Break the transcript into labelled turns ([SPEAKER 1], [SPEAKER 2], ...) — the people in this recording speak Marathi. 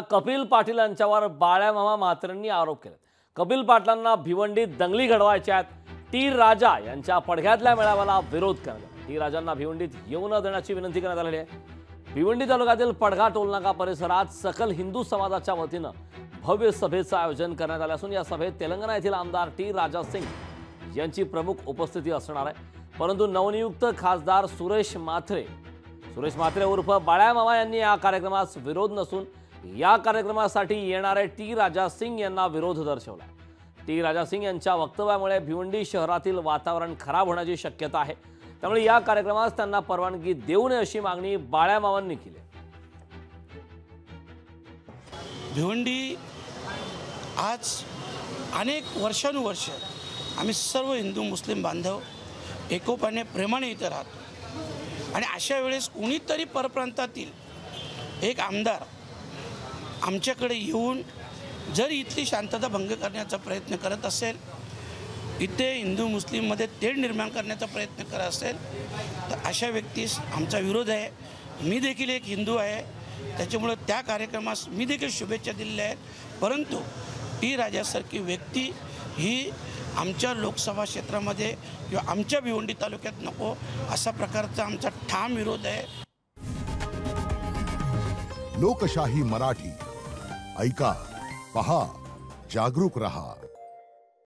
[SPEAKER 1] कपिल पाटील यांच्यावर बाळ्यामामा म्हात्रेंनी आरोप केले। कपिल पाटलांना भिवंडीत दंगली घडवायच्या आहेत। टी राजा यांच्या पडघ्यातल्या मेळाव्याला विरोध करण्यात टी राजांना भिवंडीत येऊ न देण्याची विनंती करण्यात आली आहे। भिवंडी तालुक्यातील पडघा टोलनाका परिसरात सकल हिंदू समाजाच्या वतीनं भव्य सभेचं आयोजन करण्यात आलं असून या सभेत तेलंगणा येथील आमदार टी राजा सिंग यांची प्रमुख उपस्थिती असणार आहे। परंतु नवनियुक्त खासदार सुरेश मात्रे उर्फ बाळ्यामामा यांनी या कार्यक्रमास विरोध नसून या कार्यक्रमासाठी येणारे टी राजा सिंग यांना विरोध दर्शवला। टी राजा सिंग यांच्या वक्तव्यामुळे भिवंडी शहरातील वातावरण खराब होण्याची शक्यता आहे। त्यामुळे या कार्यक्रमास त्यांना परवानगी देऊ नये अशी मागणी बाळ्यामामांनी केली।
[SPEAKER 2] भिवंडी आज अनेक वर्षानुवर्ष आम्ही सर्व हिंदू मुस्लिम बांधव एकोपाने प्रेमाने इथे राहतो आणि अशा वेळेस कोणीतरी परप्रांतातील एक आमदार आमच्याकडे येऊन जर इथली शांतता भंग करण्याचा प्रयत्न करत असेल, इथे हिंदू मुस्लिममध्ये तेढ निर्माण करण्याचा प्रयत्न करत असेल तर अशा व्यक्तीस आमचा विरोध आहे। मी देखील एक हिंदू आहे, त्याच्यामुळे त्या कार्यक्रमास मी देखील शुभेच्छा दिलेल्या आहेत। परंतु टी राजासारखी व्यक्ती ही आमच्या लोकसभा क्षेत्रामध्ये किंवा आमच्या भिवंडी तालुक्यात नको अशा प्रकारचा आमचा ठाम विरोध आहे।
[SPEAKER 3] लोकशाही मराठी ऐका, पहा, जागरूक रहा।